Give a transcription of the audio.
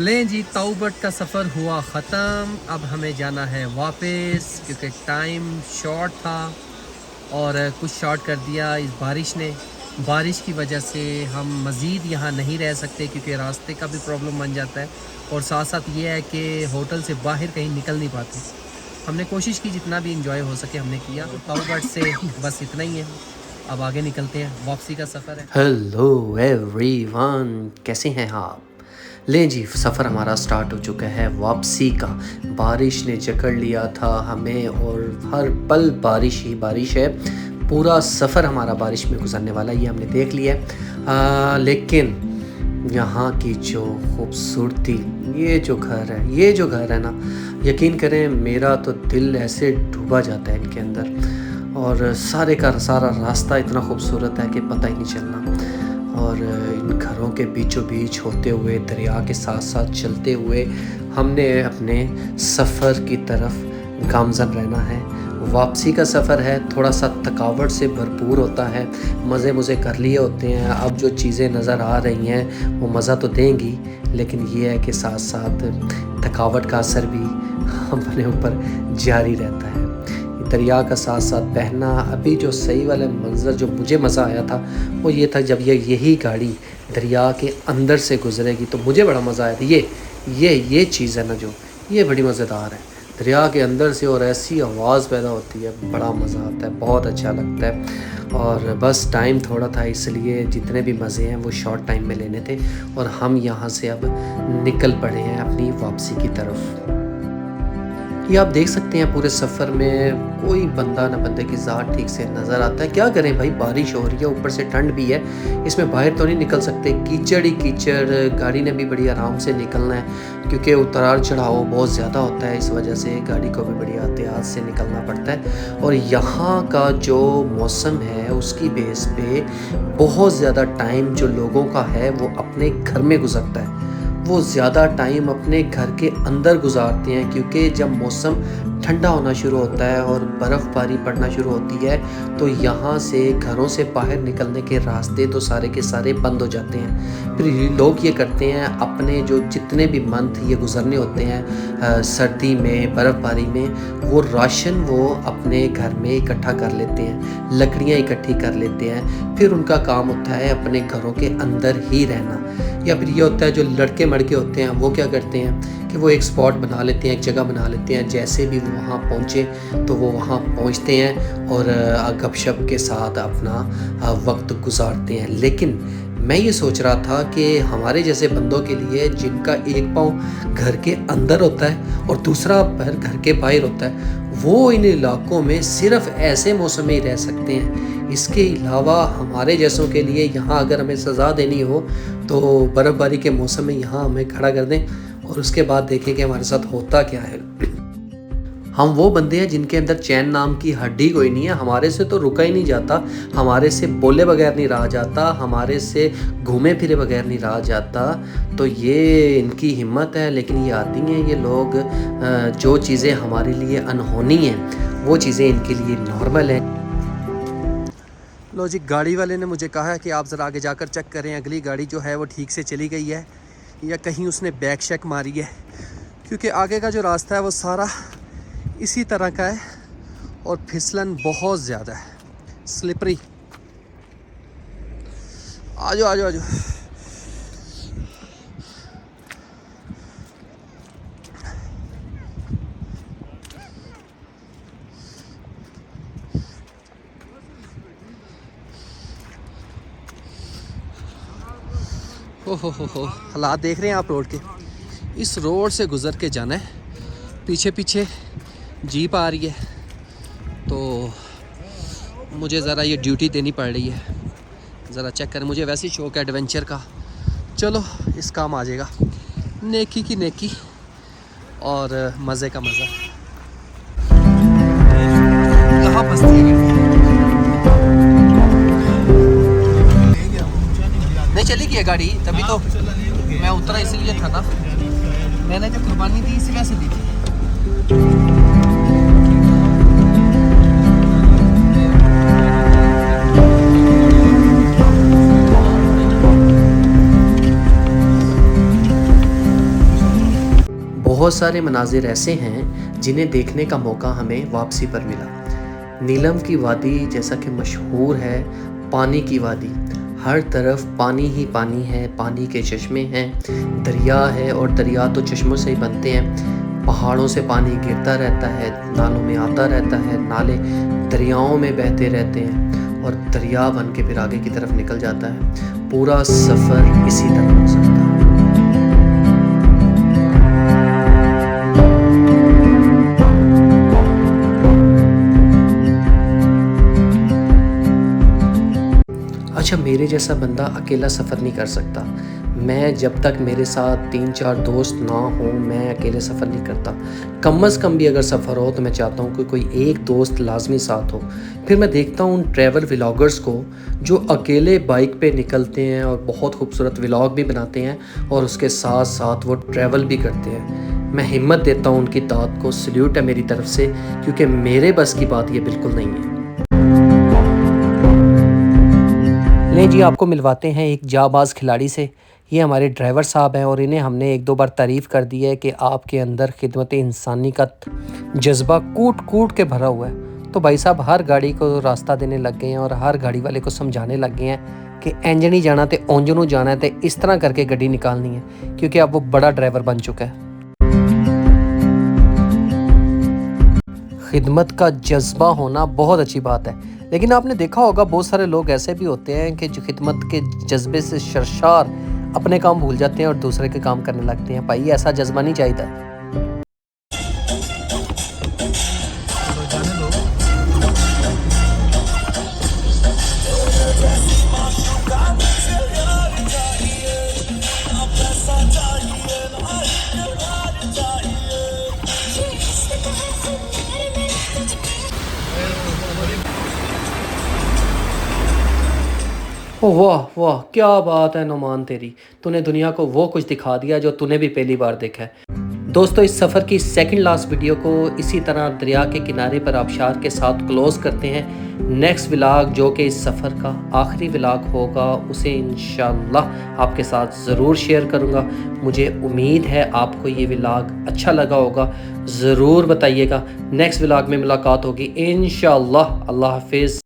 लें जी, ताऊबट का सफ़र हुआ ख़त्म। अब हमें जाना है वापस क्योंकि टाइम शॉर्ट था और कुछ शॉर्ट कर दिया इस बारिश ने। बारिश की वजह से हम मज़ीद यहाँ नहीं रह सकते क्योंकि रास्ते का भी प्रॉब्लम बन जाता है और साथ साथ ये है कि होटल से बाहर कहीं निकल नहीं पाते। हमने कोशिश की जितना भी इंजॉय हो सके हमने किया। तो ताऊबट से बस इतना ही है। अब आगे निकलते हैं, वापसी का सफ़र है। हेलो एवरीवन, कैसे हैं आप? लें जी, सफ़र हमारा स्टार्ट हो चुका है वापसी का। बारिश ने जकड़ लिया था हमें और हर पल बारिश ही बारिश है। पूरा सफ़र हमारा बारिश में गुजरने वाला, ये हमने देख लिया है। लेकिन यहाँ की जो खूबसूरती, ये जो घर है ना, यकीन करें मेरा तो दिल ऐसे डूबा जाता है इनके अंदर। और सारे का सारा रास्ता इतना खूबसूरत है कि पता ही नहीं चलना। और इन घरों के बीचों बीच होते हुए, दरिया के साथ साथ चलते हुए हमने अपने सफ़र की तरफ गामज़न रहना है। वापसी का सफ़र है, थोड़ा सा थकावट से भरपूर होता है। मज़े कर लिए होते हैं। अब जो चीज़ें नज़र आ रही हैं वो मज़ा तो देंगी, लेकिन ये है कि साथ साथ थकावट का असर भी अपने ऊपर जारी रहता है। दरिया का साथ साथ बहना, अभी जो सही वाला मंज़र जो मुझे मज़ा आया था वो ये था जब यही गाड़ी दरिया के अंदर से गुज़रेगी तो मुझे बड़ा मज़ा आया था। ये चीज़ है ना, जो ये बड़ी मज़ेदार है दरिया के अंदर से, और ऐसी आवाज़ पैदा होती है, बड़ा मज़ा आता है, बहुत अच्छा लगता है। और बस टाइम थोड़ा था, इसलिए जितने भी मज़े हैं वो शॉर्ट टाइम में लेने थे और हम यहाँ से अब निकल पड़े हैं अपनी वापसी की तरफ। ये आप देख सकते हैं पूरे सफ़र में कोई बंदा ना बंदे की ज़ात ठीक से नज़र आता है। क्या करें भाई, बारिश हो रही है, ऊपर से ठंड भी है, इसमें बाहर तो नहीं निकल सकते। कीचड़ ही कीचड़, गाड़ी ने भी बड़ी आराम से निकलना है क्योंकि उतार चढ़ाव बहुत ज़्यादा होता है। इस वजह से गाड़ी को भी बड़ी एहतियात से निकलना पड़ता है। और यहाँ का जो मौसम है उसकी बेस पे बहुत ज़्यादा टाइम जो लोगों का है वो अपने घर में गुजरता है। वो ज़्यादा टाइम अपने घर के अंदर गुजारते हैं क्योंकि जब मौसम ठंडा होना शुरू होता है और बर्फ़बारी पड़ना शुरू होती है तो यहाँ से घरों से बाहर निकलने के रास्ते तो सारे के सारे बंद हो जाते हैं। फिर लोग ये करते हैं, अपने जो जितने भी मंथ ये गुज़रने होते हैं सर्दी में, बर्फ़बारी में, वो राशन वो अपने घर में इकट्ठा कर लेते हैं, लकड़ियाँ इकट्ठी कर लेते हैं। फिर उनका काम होता है अपने घरों के अंदर ही रहना। या फिर ये होता है जो लड़के मड़के होते हैं वो क्या करते हैं कि वो एक स्पॉट बना लेते हैं, एक जगह बना लेते हैं, जैसे भी वो वहाँ पहुँचे तो वो वहाँ पहुँचते हैं और गपशप के साथ अपना वक्त गुजारते हैं। लेकिन मैं ये सोच रहा था कि हमारे जैसे बंदों के लिए जिनका एक पाँव घर के अंदर होता है और दूसरा पैर घर के बाहर होता है, वो इन इलाकों में सिर्फ़ ऐसे मौसम में ही रह सकते हैं। इसके अलावा हमारे जैसों के लिए यहाँ अगर हमें सज़ा देनी हो तो बर्फ़बारी के मौसम में यहाँ हमें खड़ा कर दें और उसके बाद देखें कि हमारे साथ होता क्या है। हम वो बंदे हैं जिनके अंदर चैन नाम की हड्डी कोई नहीं है। हमारे से तो रुका ही नहीं जाता, हमारे से बोले बगैर नहीं रहा जाता, हमारे से घूमे फिरे बगैर नहीं रहा जाता। तो ये इनकी हिम्मत है, लेकिन ये आती हैं ये लोग, जो चीज़ें हमारे लिए अनहोनी हैं वो चीज़ें इनके लिए नॉर्मल हैं। लो जी, गाड़ी वाले ने मुझे कहा है कि आप ज़रा आगे जाकर चेक करें अगली गाड़ी जो है वो ठीक से चली गई है या कहीं उसने बैक शेक मारी है, क्योंकि आगे का जो रास्ता है वो सारा इसी तरह का है और फिसलन बहुत ज़्यादा है, स्लिपरी। आजो आजो आजो। हो, हालात देख रहे हैं आप रोड के। इस रोड से गुज़र के जाना है, पीछे पीछे जीप आ रही है तो मुझे ज़रा ये ड्यूटी देनी पड़ रही है। ज़रा चेक करें, मुझे वैसे ही शौक है एडवेंचर का, चलो इस काम आ जाएगा। नेकी की नेकी और मज़े का मज़ा। कहाँ फंसती है नहीं, चली गई है गाड़ी, तभी तो मैं उतरा, इसलिए था ना, मैंने जो कुर्बानी दी इसी वजह से दी थी। बहुत सारे मनाजिर ऐसे हैं जिन्हें देखने का मौका हमें वापसी पर मिला। नीलम की वादी जैसा कि मशहूर है पानी की वादी, हर तरफ पानी ही पानी है, पानी के चश्मे हैं, दरिया है और दरिया तो चश्मों से ही बनते हैं। पहाड़ों से पानी गिरता रहता है, नालों में आता रहता है, नाले दरियाओं में बहते रहते हैं और दरिया बन के फिर आगे की तरफ निकल जाता है। पूरा सफ़र इसी तरह हो सकता है। अच्छा, मेरे जैसा बंदा अकेला सफ़र नहीं कर सकता। मैं जब तक मेरे साथ 3-4 दोस्त ना हो मैं अकेले सफ़र नहीं करता। कम अज़ कम भी अगर सफ़र हो तो मैं चाहता हूँ कि कोई एक दोस्त लाजमी साथ हो। फिर मैं देखता हूँ उन ट्रैवल व्लॉगर्स को जो अकेले बाइक पे निकलते हैं और बहुत खूबसूरत व्लॉग भी बनाते हैं और उसके साथ साथ वो ट्रैवल भी करते हैं। मैं हिम्मत देता हूँ उनकी दाद को, सल्यूट है मेरी तरफ से, क्योंकि मेरे बस की बात ये बिल्कुल नहीं है। ले जी, आपको मिलवाते हैं एक जाबाज़ खिलाड़ी से। ये हमारे ड्राइवर साहब हैं और इन्हें हमने एक दो बार तारीफ़ कर दी है कि आपके अंदर खिदमत इंसानी का जज्बा कूट कूट के भरा हुआ है। तो भाई साहब हर गाड़ी को रास्ता देने लग गए हैं और हर गाड़ी वाले को समझाने लग गए हैं कि इंज नहीं जाना तो ओंज नूं जाना है, तो इस तरह करके गाड़ी निकालनी है, क्योंकि अब वो बड़ा ड्राइवर बन चुका है। खिदमत का जज्बा होना बहुत अच्छी बात है, लेकिन आपने देखा होगा बहुत सारे लोग ऐसे भी होते हैं कि जो खिदमत के जज्बे से सरशार अपने काम भूल जाते हैं और दूसरे के काम करने लगते हैं। भाई ऐसा जज्बा नहीं चाहिए। ओह वाह वाह, क्या बात है नुमान तेरी, तूने दुनिया को वो कुछ दिखा दिया जो तूने भी पहली बार देखा है। दोस्तों, इस सफ़र की सेकंड लास्ट वीडियो को इसी तरह दरिया के किनारे पर आबशार के साथ क्लोज़ करते हैं। नेक्स्ट व्लॉग जो कि इस सफ़र का आखिरी व्लॉग होगा उसे इंशाल्लाह आपके साथ ज़रूर शेयर करूँगा। मुझे उम्मीद है आपको ये व्लॉग अच्छा लगा होगा, ज़रूर बताइएगा। नेक्स्ट व्लॉग में मुलाकात होगी इंशाल्लाह। अल्लाह हाफिज़।